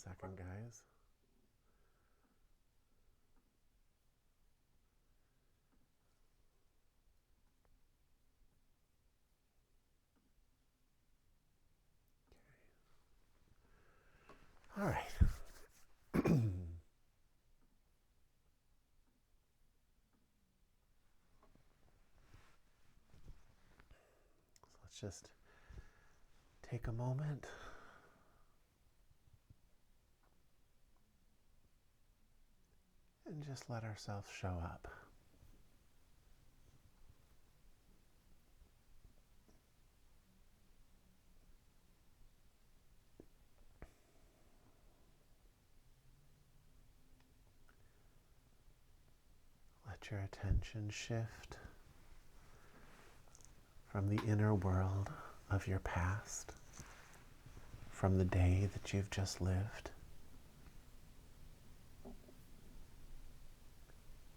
second, guys. All right. So let's just take a moment and just let ourselves show up. Let your attention shift from the inner world of your past, from the day that you've just lived,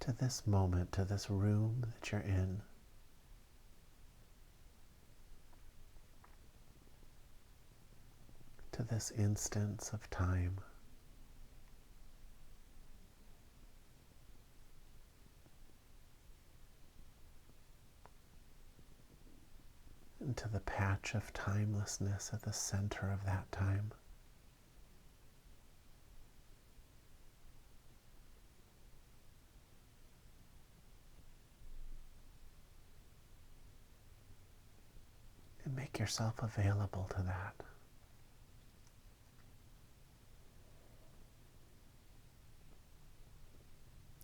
to this moment, to this room that you're in. To this instance of time. And to the patch of timelessness at the center of that time. And make yourself available to that.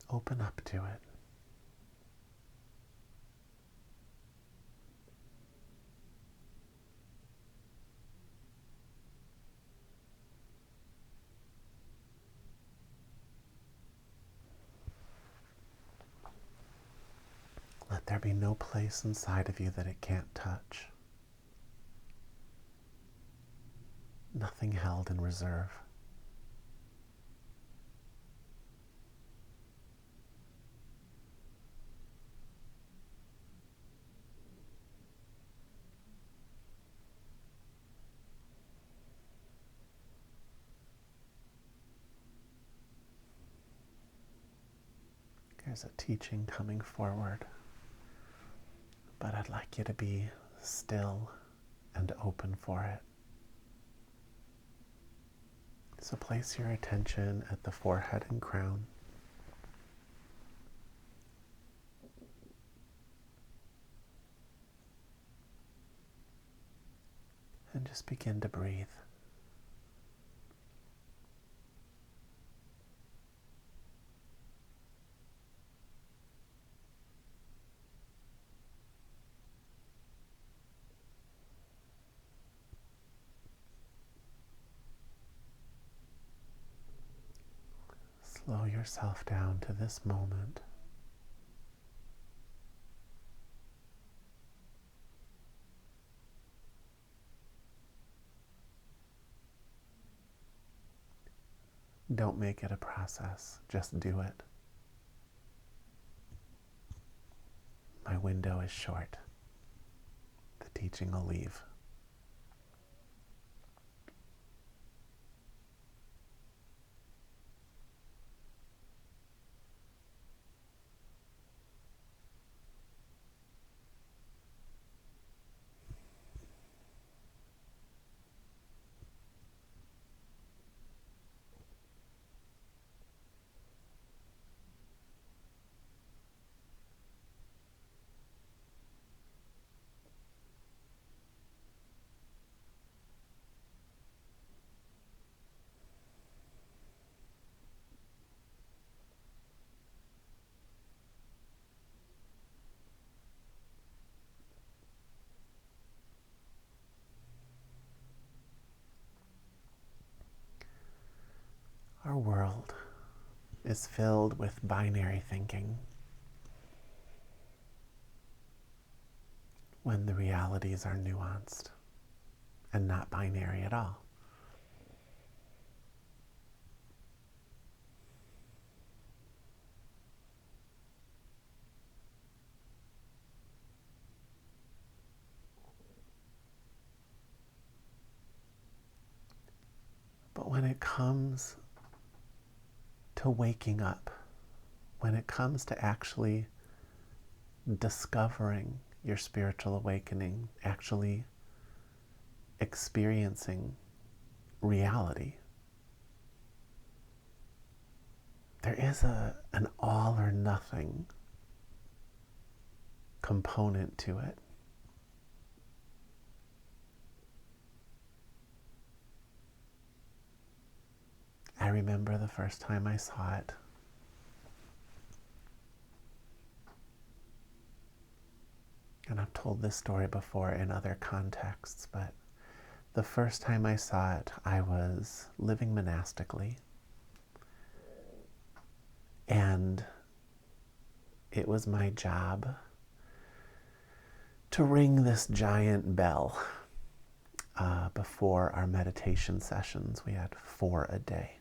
Open up to it. Let there be no place inside of you that it can't touch. Nothing held in reserve. There's a teaching coming forward, but I'd like you to be still and open for it. So place your attention at the forehead and crown. And just begin to breathe. Slow yourself down to this moment. Don't make it a process, just do it. My window is short. The teaching will leave. Our world is filled with binary thinking, when the realities are nuanced and not binary at all. But when it comes to waking up, when it comes to actually discovering your spiritual awakening, actually experiencing reality, there is an all or nothing component to it. I remember the first time I saw it. And I've told this story before in other contexts, but the first time I saw it, I was living monastically. And it was my job to ring this giant bell before our meditation sessions. We had 4 a day.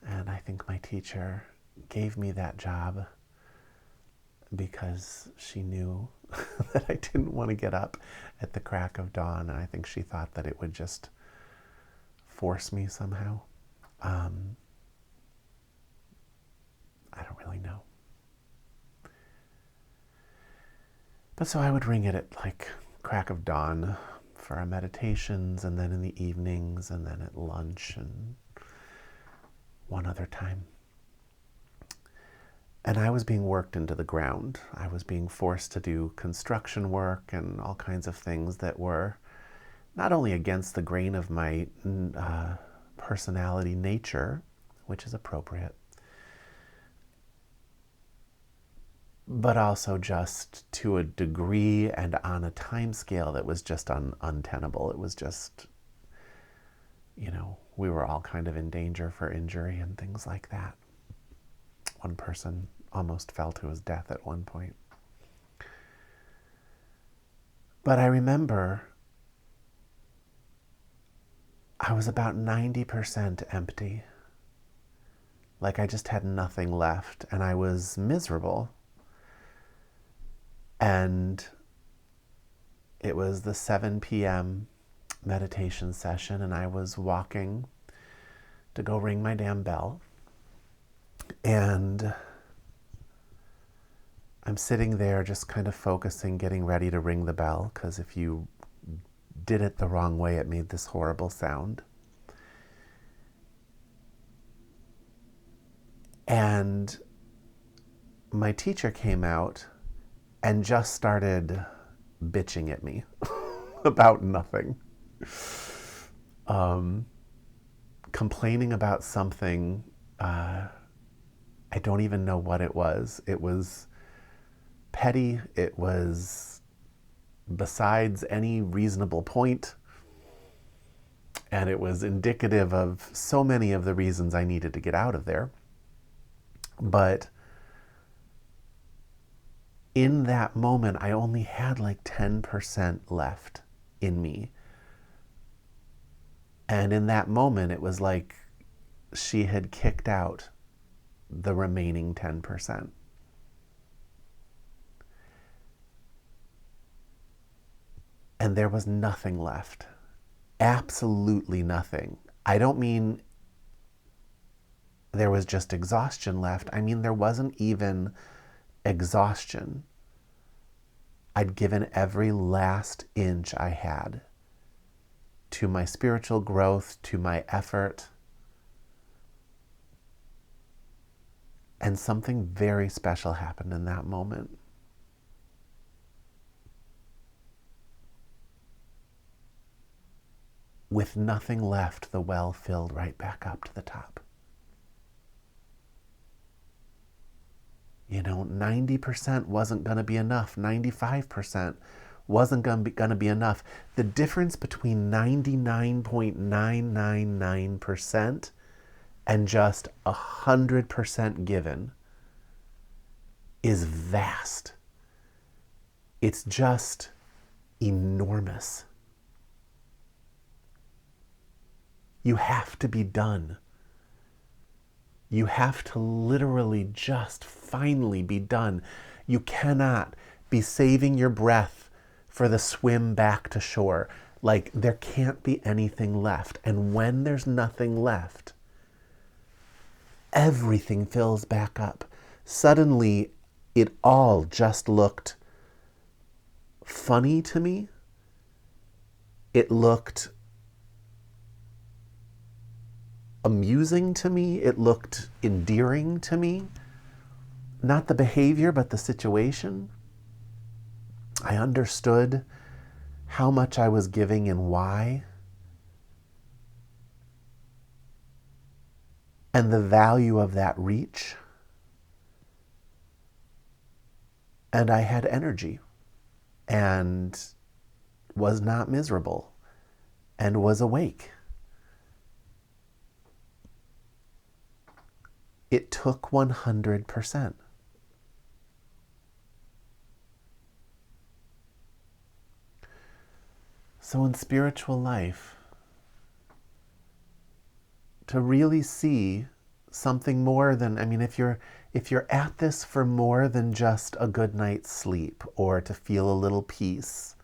And I think my teacher gave me that job because she knew that I didn't want to get up at the crack of dawn. And I think she thought that it would just force me somehow. I don't really know. But so I would ring it at like crack of dawn for our meditations, and then in the evenings, and then at lunch, and one other time. And I was being worked into the ground. I was being forced to do construction work and all kinds of things that were not only against the grain of my personality nature, which is appropriate, but also just to a degree and on a time scale that was just untenable. It was just, we were all kind of in danger for injury and things like that. One person almost fell to his death at one point. But I remember I was about 90% empty. Like I just had nothing left, and I was miserable. And it was the 7 p.m. meditation session, and I was walking to go ring my damn bell. And I'm sitting there just kind of focusing, getting ready to ring the bell, because if you did it the wrong way, it made this horrible sound. And my teacher came out and just started bitching at me about nothing. Complaining about something, I don't even know what it was. It was petty. It was besides any reasonable point. And it was indicative of so many of the reasons I needed to get out of there. But in that moment, I only had like 10% left in me. And in that moment, it was like she had kicked out the remaining 10%. And there was nothing left. Absolutely nothing. I don't mean there was just exhaustion left. I mean, there wasn't even exhaustion. I'd given every last inch I had to my spiritual growth, to my effort. And something very special happened in that moment. With nothing left, the well filled right back up to the top. 90% wasn't going to be enough. 95% wasn't going to be enough. The difference between 99.999% and just 100% given is vast. It's just enormous. You have to be done. You have to literally just finally be done. You cannot be saving your breath for the swim back to shore. Like there can't be anything left. And when there's nothing left, everything fills back up. Suddenly, it all just looked funny to me. It looked amusing to me. It looked endearing to me. Not the behavior, but the situation. I understood how much I was giving and why. And the value of that reach. And I had energy and was not miserable and was awake. It took 100%. So in spiritual life, to really see something more than, I mean, if you're at this for more than just a good night's sleep or to feel a little peace,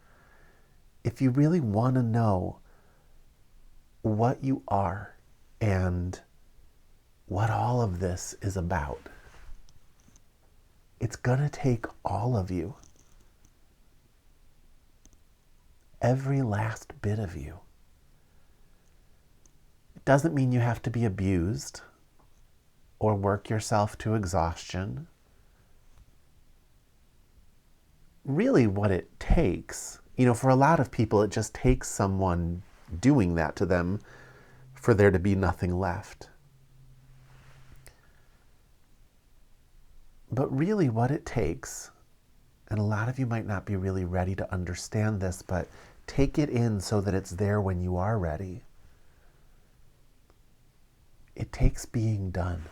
if you really want to know what you are and what all of this is about, it's going to take all of you. Every last bit of you. It doesn't mean you have to be abused or work yourself to exhaustion. Really what it takes, for a lot of people, it just takes someone doing that to them for there to be nothing left. But really what it takes, and a lot of you might not be really ready to understand this, but take it in so that it's there when you are ready. It takes being done.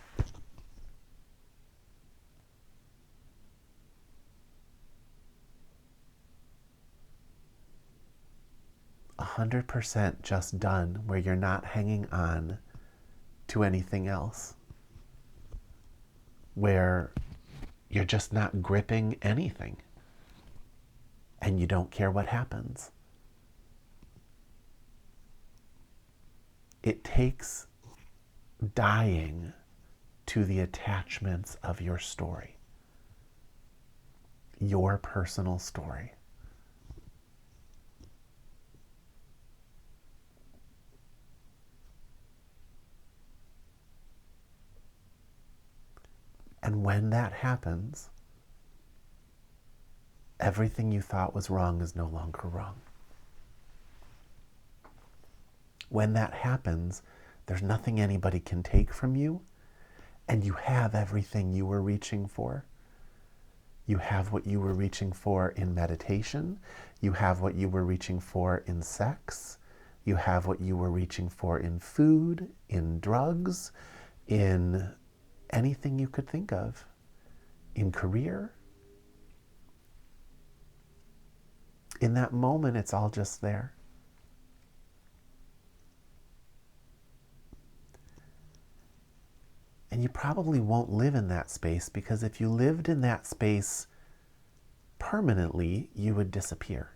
A 100% just done, where you're not hanging on to anything else. Where you're just not gripping anything. And you don't care what happens. It takes dying to the attachments of your story. Your personal story. And when that happens, everything you thought was wrong is no longer wrong. When that happens, there's nothing anybody can take from you, and you have everything you were reaching for. You have what you were reaching for in meditation. You have what you were reaching for in sex. You have what you were reaching for in food, in drugs, in anything you could think of, in career. In that moment, it's all just there. And you probably won't live in that space, because if you lived in that space permanently, you would disappear.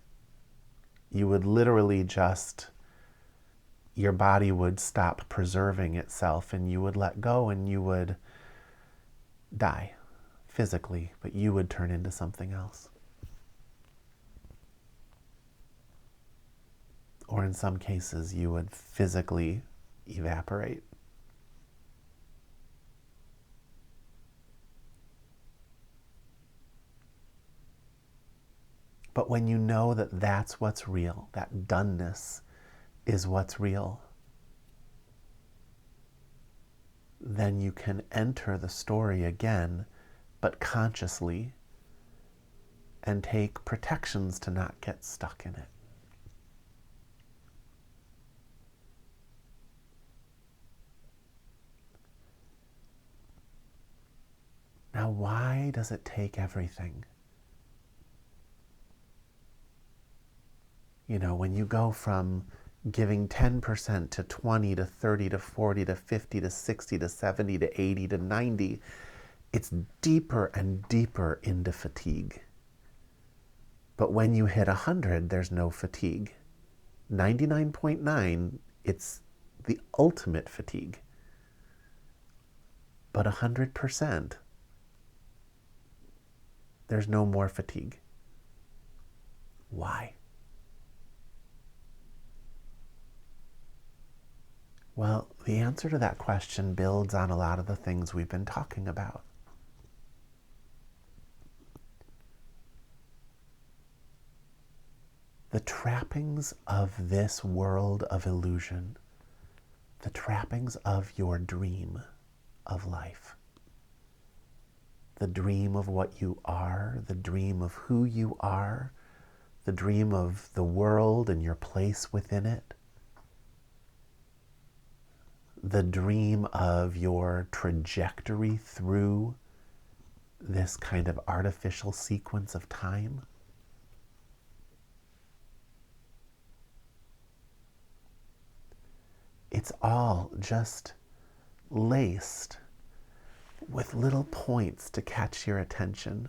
You would literally just, your body would stop preserving itself and you would let go and you would die physically, but you would turn into something else. Or in some cases, you would physically evaporate. But when you know that that's what's real, that doneness is what's real, then you can enter the story again, but consciously, and take protections to not get stuck in it. Now, why does it take everything? When you go from giving 10% to 20 to 30 to 40 to 50 to 60 to 70 to 80 to 90, it's deeper and deeper into fatigue. But when you hit 100, there's no fatigue. 99.9, it's the ultimate fatigue. But 100%, there's no more fatigue. Why? Well, the answer to that question builds on a lot of the things we've been talking about. The trappings of this world of illusion, the trappings of your dream of life, the dream of what you are, the dream of who you are, the dream of the world and your place within it, the dream of your trajectory through this kind of artificial sequence of time. It's all just laced with little points to catch your attention.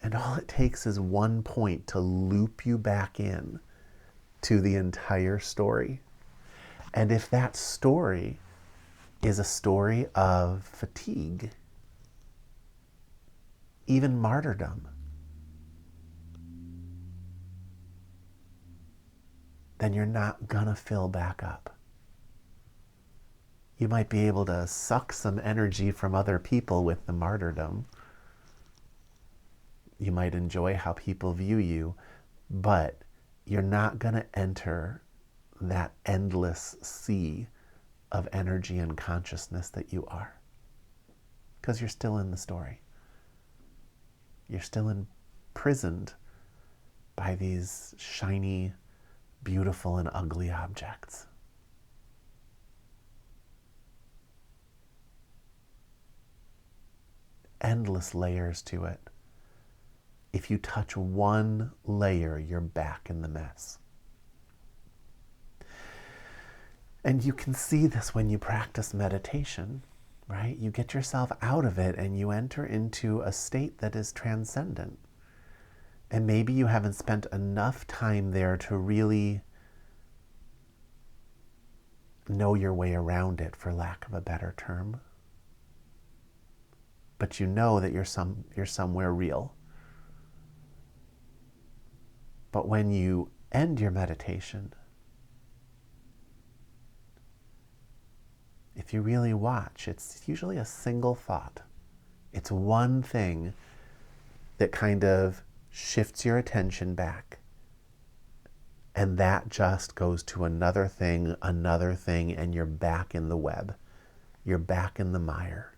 And all it takes is one point to loop you back in to the entire story. And if that story is a story of fatigue, even martyrdom, then you're not gonna fill back up. You might be able to suck some energy from other people with the martyrdom. You might enjoy how people view you, but you're not gonna enter that endless sea of energy and consciousness that you are. Because you're still in the story. You're still imprisoned by these shiny, beautiful and ugly objects. Endless layers to it. If you touch one layer, you're back in the mess. And you can see this when you practice meditation, right? You get yourself out of it and you enter into a state that is transcendent. And maybe you haven't spent enough time there to really know your way around it, for lack of a better term. But you know that you're somewhere real. But when you end your meditation, if you really watch, it's usually a single thought. It's one thing that kind of shifts your attention back. And that just goes to another thing, and you're back in the web. You're back in the mire.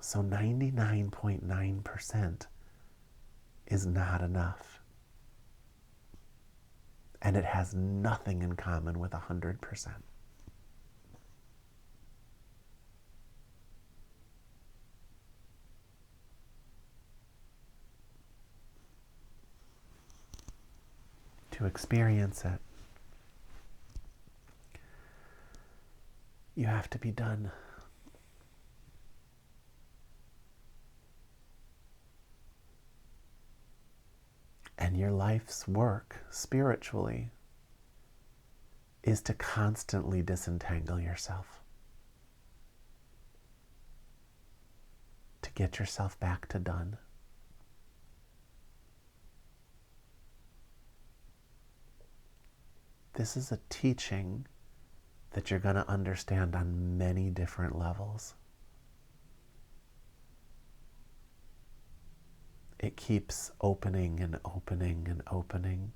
So 99.9% is not enough. And it has nothing in common with 100%. To experience it, you have to be done. And your life's work, spiritually, is to constantly disentangle yourself. To get yourself back to done. This is a teaching that you're going to understand on many different levels. It keeps opening and opening and opening.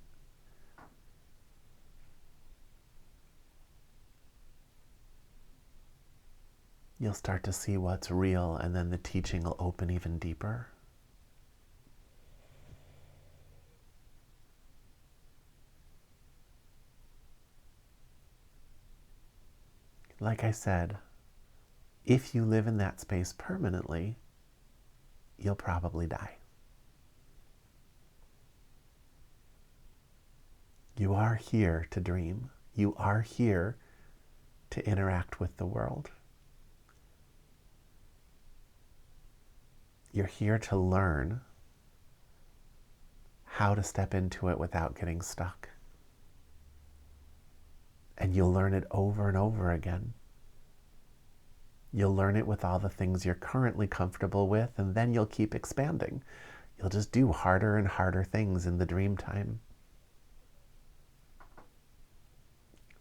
You'll start to see what's real, and then the teaching will open even deeper. Like I said, if you live in that space permanently, you'll probably die. You are here to dream. You are here to interact with the world. You're here to learn how to step into it without getting stuck. And you'll learn it over and over again. You'll learn it with all the things you're currently comfortable with, and then you'll keep expanding. You'll just do harder and harder things in the dream time.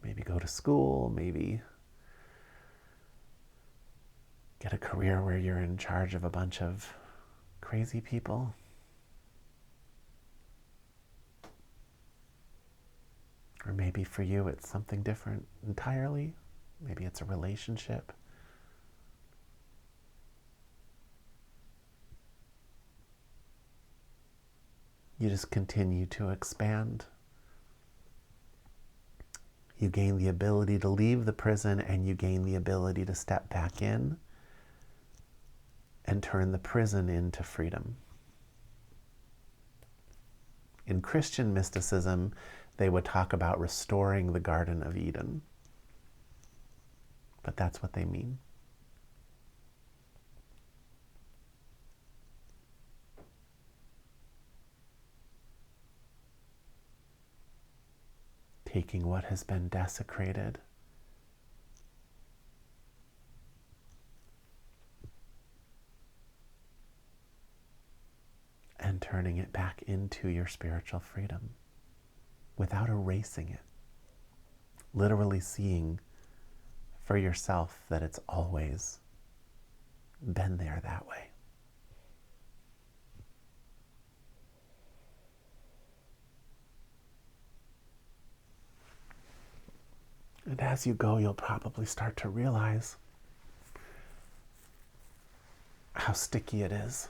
Maybe go to school, maybe get a career where you're in charge of a bunch of crazy people. Or maybe for you it's something different entirely. Maybe it's a relationship. You just continue to expand. You gain the ability to leave the prison, and you gain the ability to step back in and turn the prison into freedom. In Christian mysticism, they would talk about restoring the Garden of Eden. But that's what they mean. Taking what has been desecrated and turning it back into your spiritual freedom without erasing it. Literally seeing for yourself that it's always been there that way. And as you go, you'll probably start to realize how sticky it is.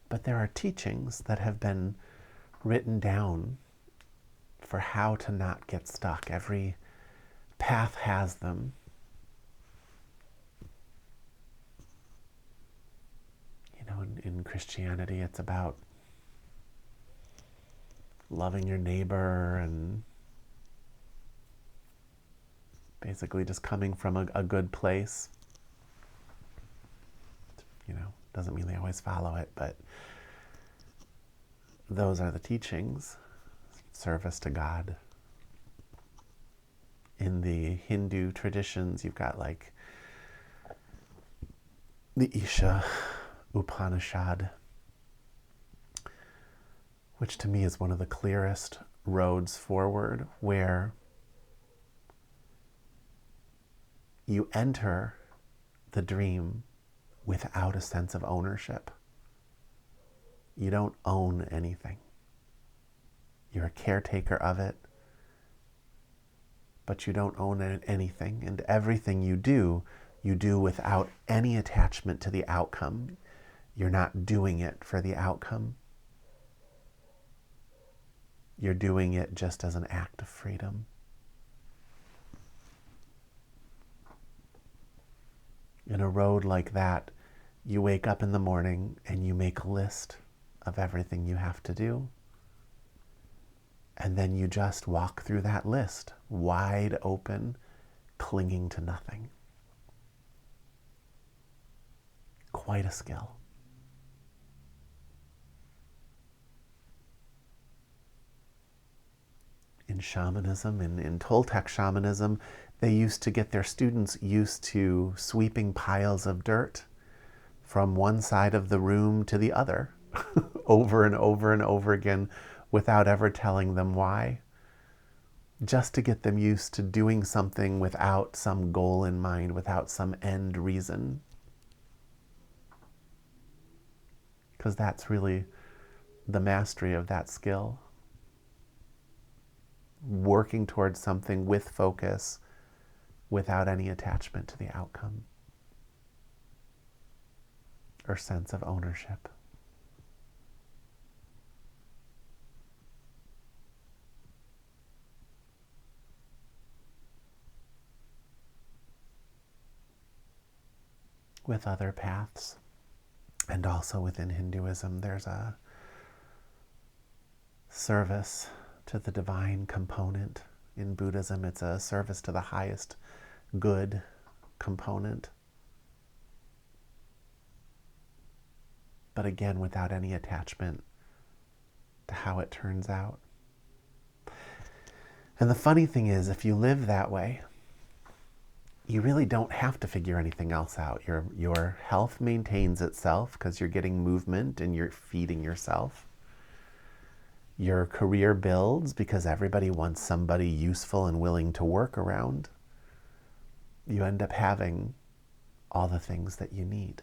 But there are teachings that have been written down for how to not get stuck. Every path has them. You know, in Christianity, it's about loving your neighbor and basically just coming from a good place. You know, doesn't mean they always follow it, but those are the teachings. Service to God. In the Hindu traditions, you've got like the Isha Upanishad, which to me is one of the clearest roads forward, where you enter the dream without a sense of ownership. You don't own anything. You're a caretaker of it, but you don't own anything. And everything you do without any attachment to the outcome. You're not doing it for the outcome. You're doing it just as an act of freedom. In a road like that, you wake up in the morning and you make a list of everything you have to do. And then you just walk through that list, wide open, clinging to nothing. Quite a skill. In shamanism, in Toltec shamanism, they used to get their students used to sweeping piles of dirt from one side of the room to the other over and over and over again without ever telling them why, just to get them used to doing something without some goal in mind, without some end reason. Because that's really the mastery of that skill. Working towards something with focus, without any attachment to the outcome or sense of ownership. With other paths, and also within Hinduism, there's a service to the divine component. In Buddhism, it's a service to the highest good component. but again, without any attachment to how it turns out. And the funny thing is, if you live that way, you really don't have to figure anything else out. Your health maintains itself because you're getting movement and you're feeding yourself. Your career builds because everybody wants somebody useful and willing to work around. You end up having all the things that you need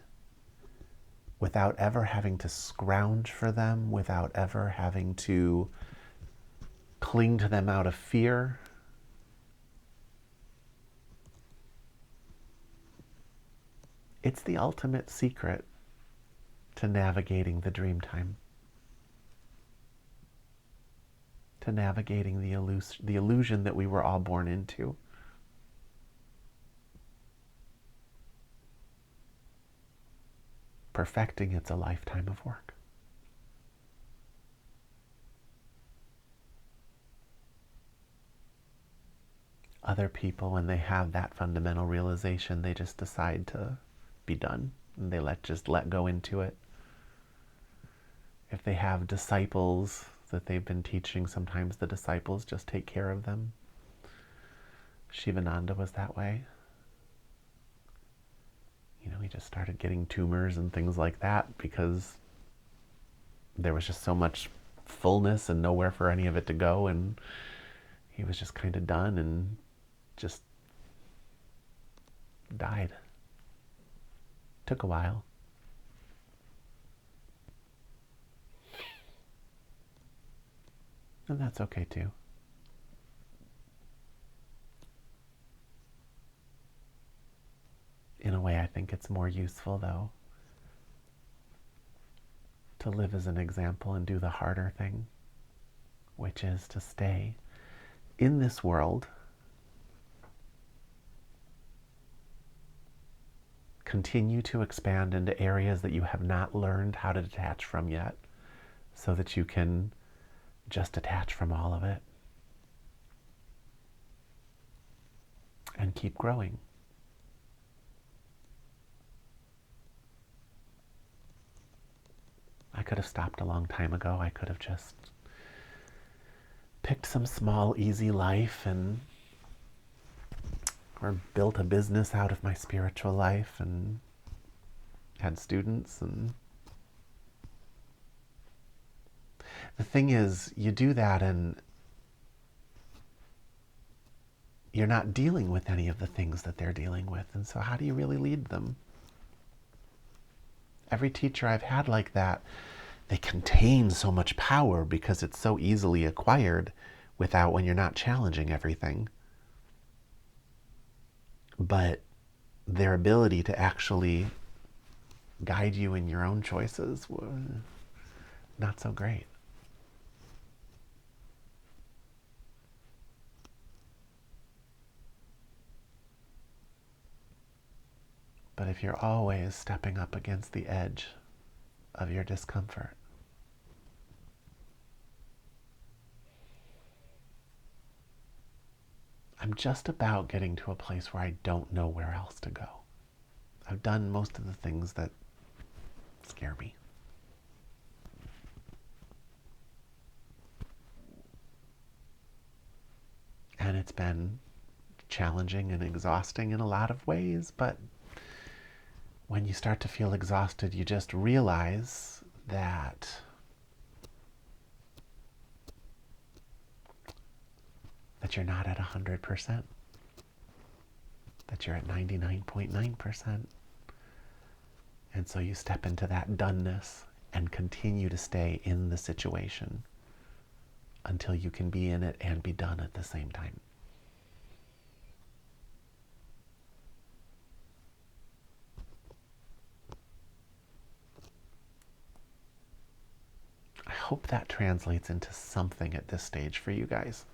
without ever having to scrounge for them, without ever having to cling to them out of fear. It's the ultimate secret to navigating the dream time, to navigating the illusion that we were all born into. Perfecting it's a lifetime of work. Other people, when they have that fundamental realization, they just decide to be done, and they just let go into it. If they have disciples that they've been teaching, sometimes the disciples just take care of them. Shivananda was that way. He just started getting tumors and things like that because there was just so much fullness and nowhere for any of it to go, and he was just kind of done and just died. Took a while. And that's okay too. In a way, I think it's more useful, though, to live as an example and do the harder thing, which is to stay in this world, continue to expand into areas that you have not learned how to detach from yet, so that you can just detach from all of it and keep growing. I could have stopped a long time ago. I could have just picked some small, easy life or built a business out of my spiritual life and had students. And the thing is, you do that and you're not dealing with any of the things that they're dealing with. And so how do you really lead them? Every teacher I've had like that, they contain so much power because it's so easily acquired when you're not challenging everything. But their ability to actually guide you in your own choices, not so great. But if you're always stepping up against the edge of your discomfort, I'm just about getting to a place where I don't know where else to go. I've done most of the things that scare me. And it's been challenging and exhausting in a lot of ways, but when you start to feel exhausted, you just realize that you're not at 100%, that you're at 99.9%. And so you step into that doneness and continue to stay in the situation until you can be in it and be done at the same time. I hope that translates into something at this stage for you guys.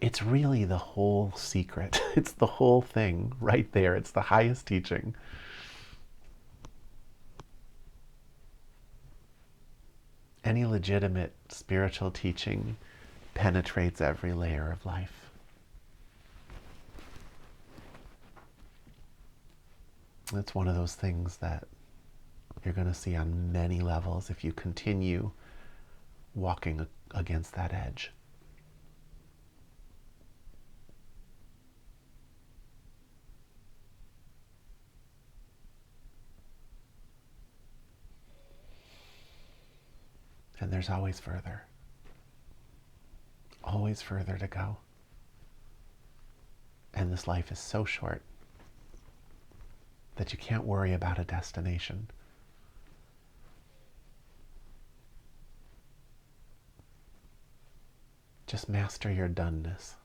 It's really the whole secret. It's the whole thing right there. It's the highest teaching. Any legitimate spiritual teaching penetrates every layer of life. It's one of those things that you're going to see on many levels if you continue walking against that edge. And there's always further to go. And this life is so short that you can't worry about a destination. Just master your doneness.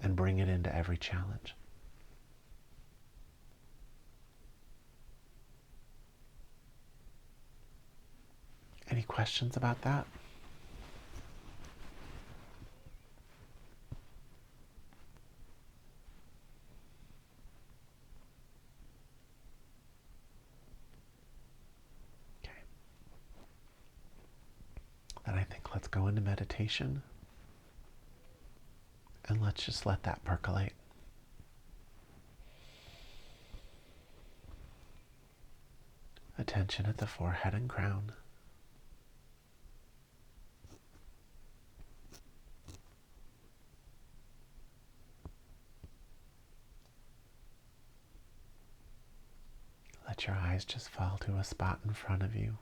And bring it into every challenge. Any questions about that? Okay. Then I think let's go into meditation. And let's just let that percolate. Attention at the forehead and crown. Let your eyes just fall to a spot in front of you.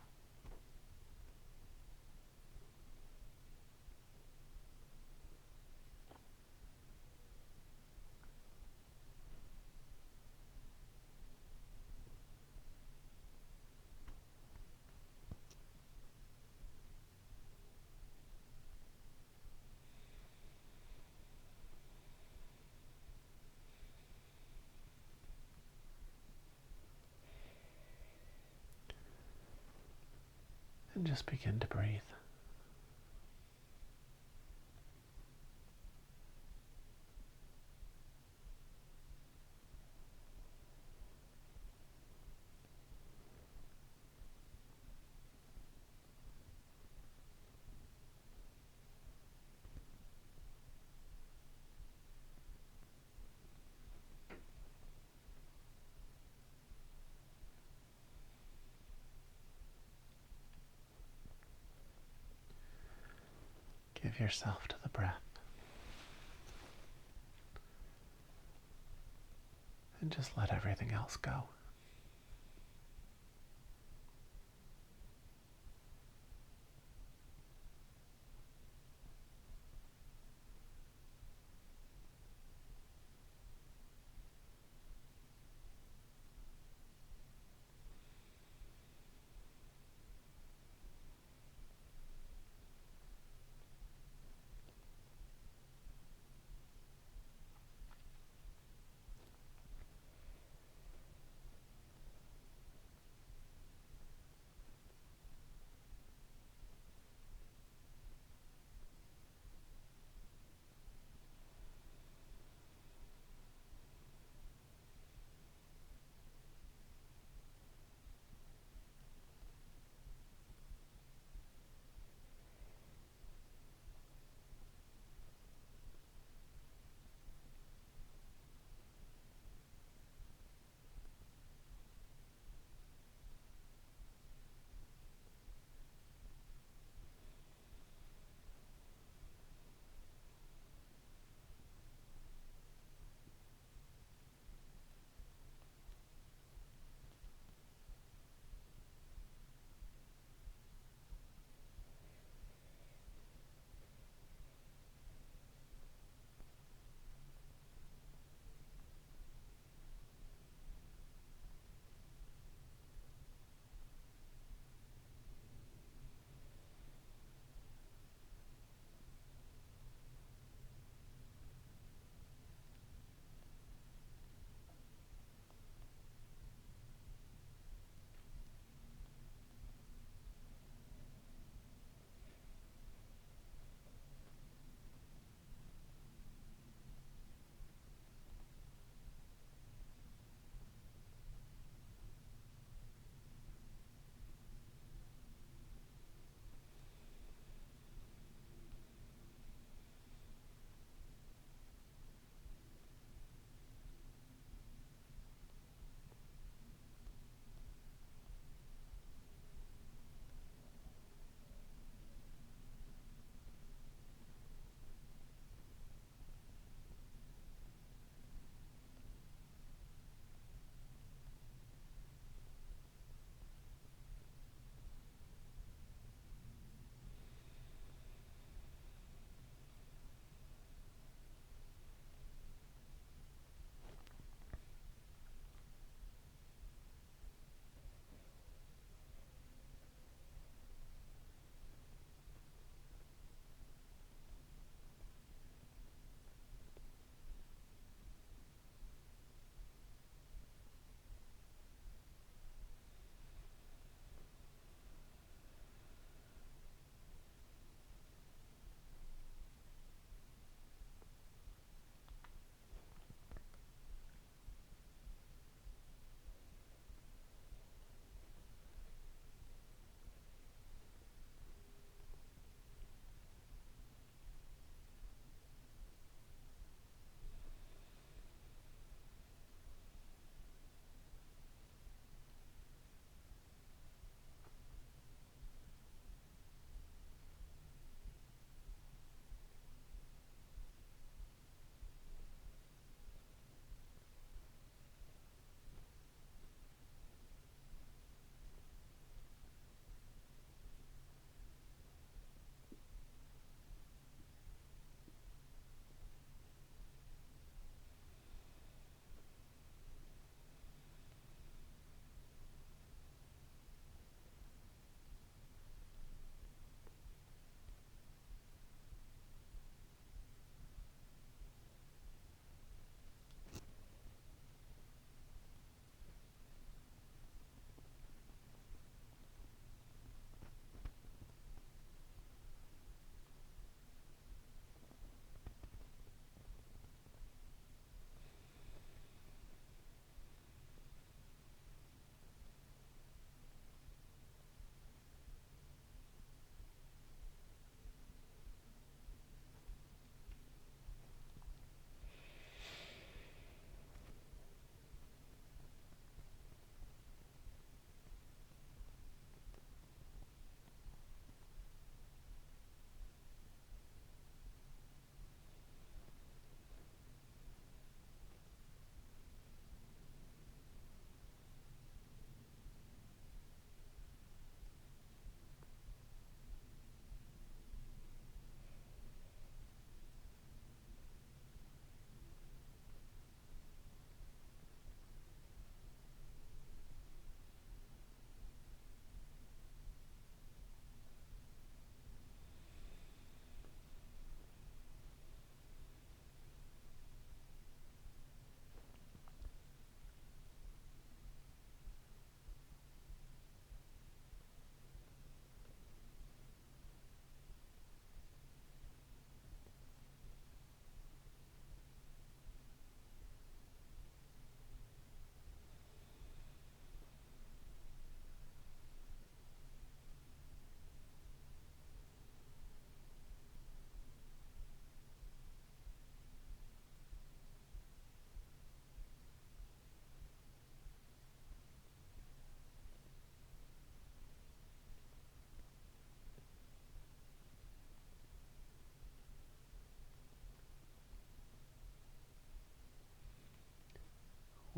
And just begin to breathe. Give yourself to the breath. And just let everything else go.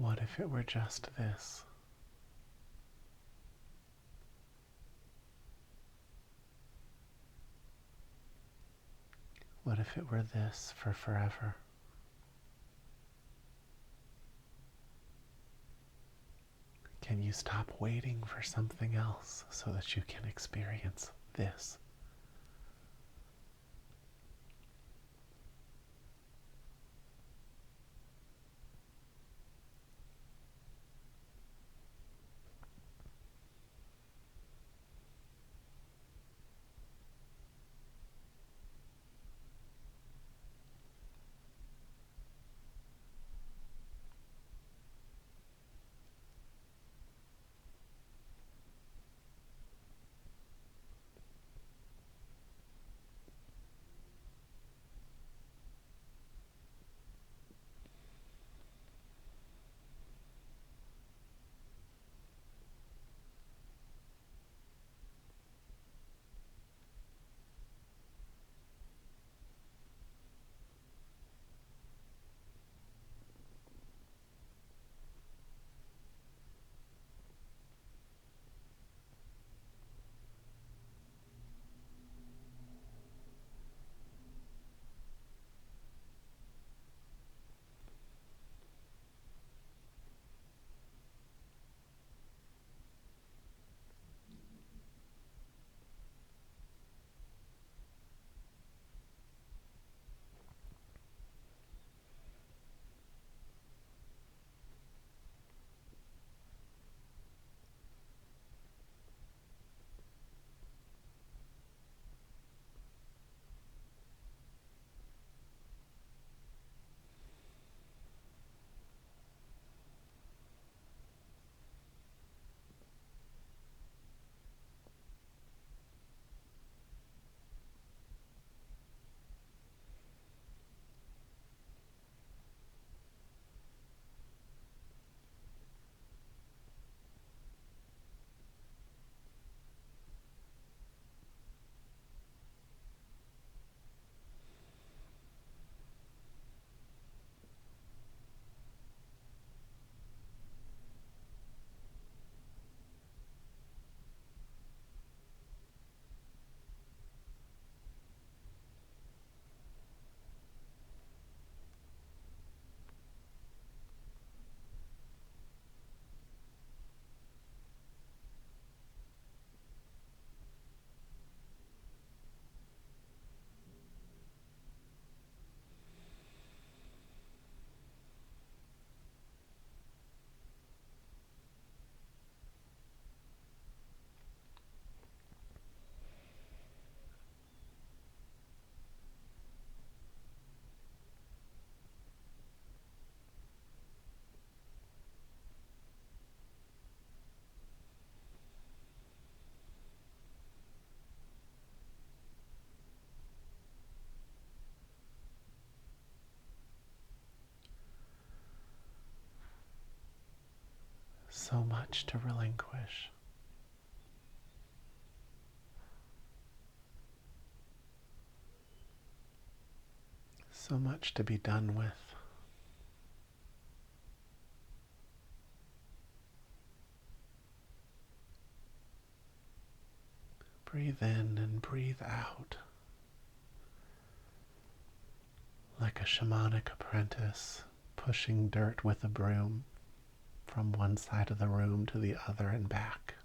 What if it were just this? What if it were this for forever? Can you stop waiting for something else so that you can experience this? So much to relinquish. So much to be done with. Breathe in and breathe out. Like a shamanic apprentice pushing dirt with a broom from one side of the room to the other and back.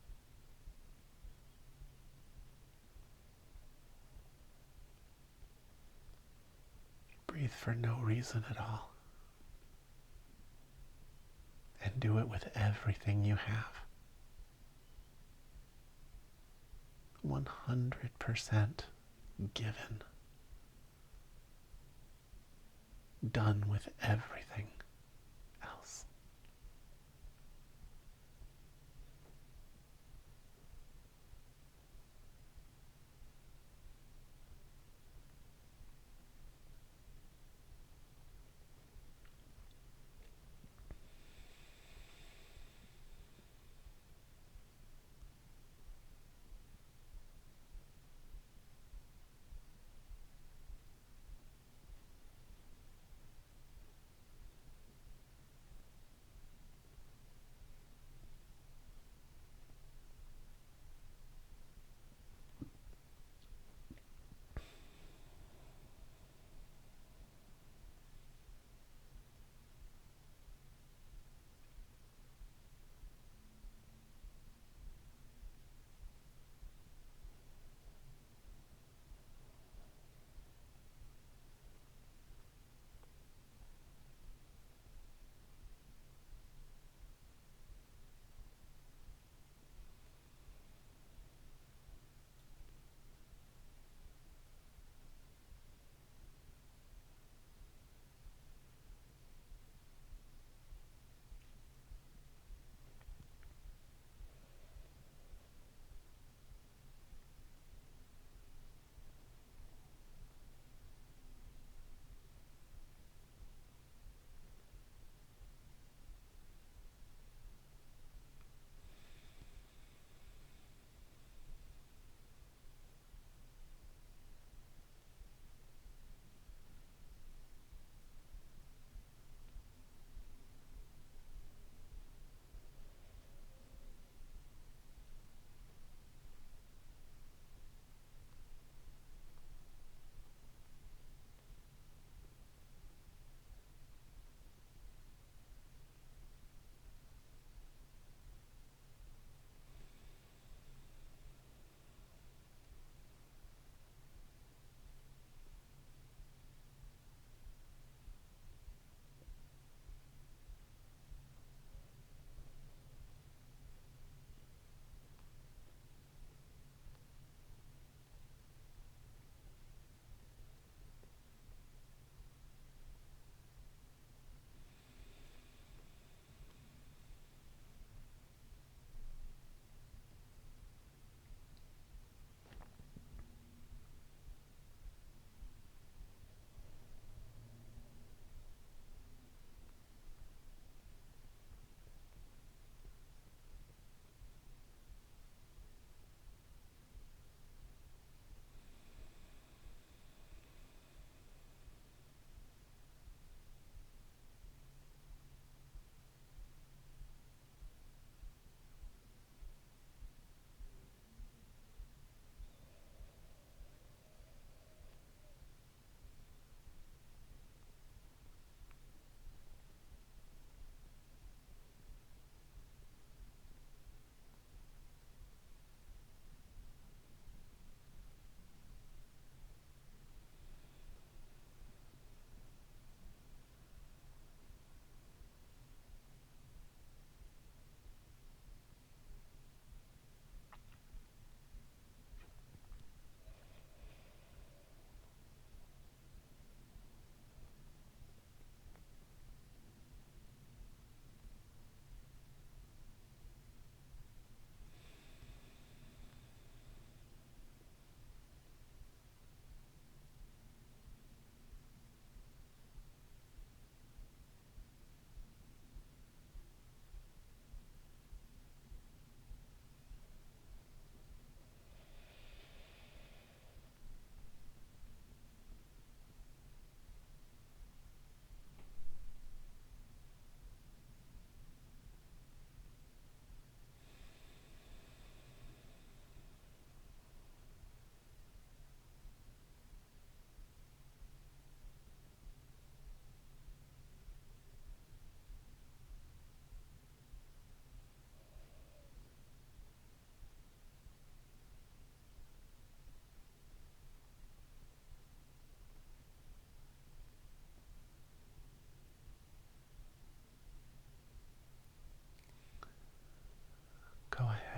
Breathe for no reason at all. And do it with everything you have. 100% given. Done with everything else.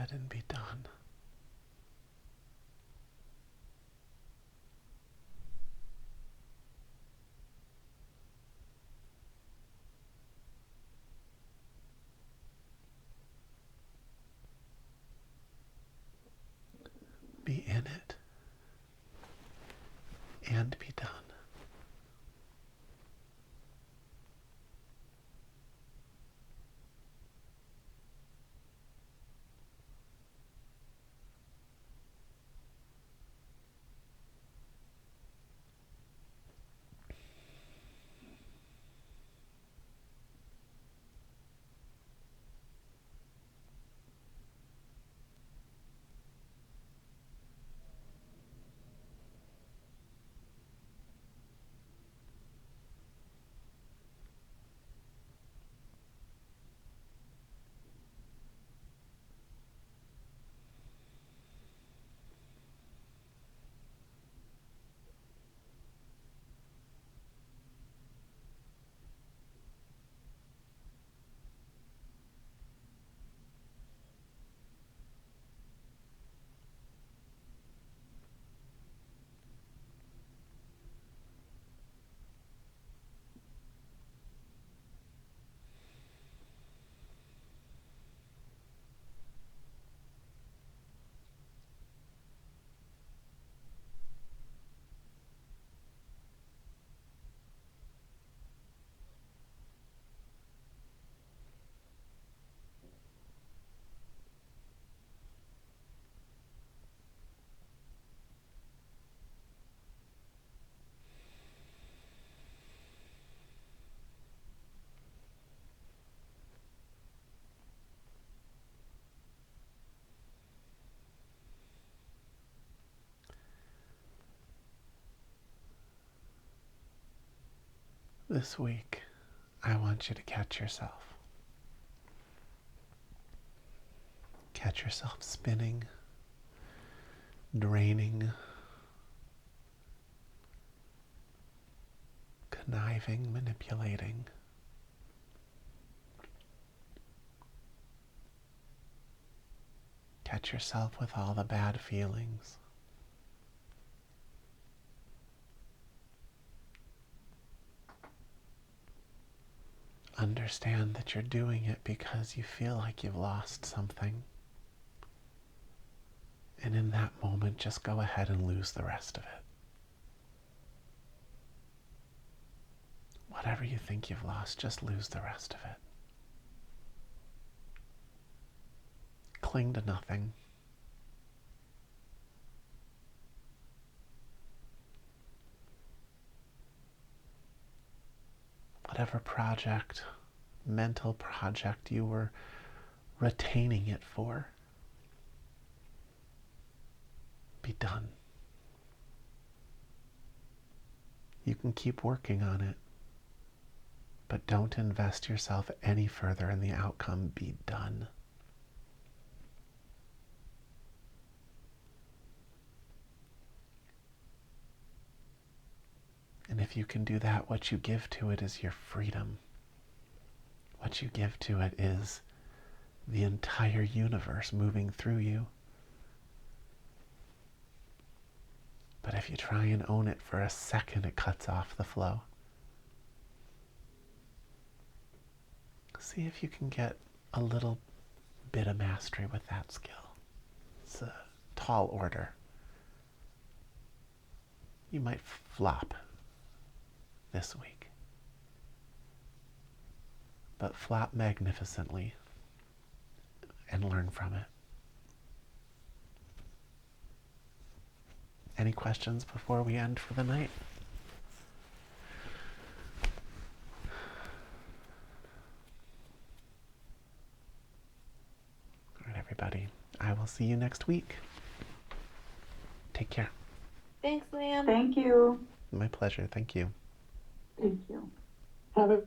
said and be done. Be in it and be done. This week, I want you to catch yourself. Catch yourself spinning, draining, conniving, manipulating. Catch yourself with all the bad feelings. Understand that you're doing it because you feel like you've lost something. And in that moment, just go ahead and lose the rest of it. Whatever you think you've lost, just lose the rest of it. Cling to nothing. Whatever project, mental project you were retaining it for, be done. You can keep working on it, but don't invest yourself any further in the outcome. Be done. And if you can do that, what you give to it is your freedom. What you give to it is the entire universe moving through you. But if you try and own it for a second, it cuts off the flow. See if you can get a little bit of mastery with that skill. It's a tall order. You might flop this week, but flop magnificently and learn from it. Any questions before we end for the night? All right, everybody. I will see you next week. Take care. Thanks, Liam. Thank you. My pleasure. Thank you. Thank you. Have a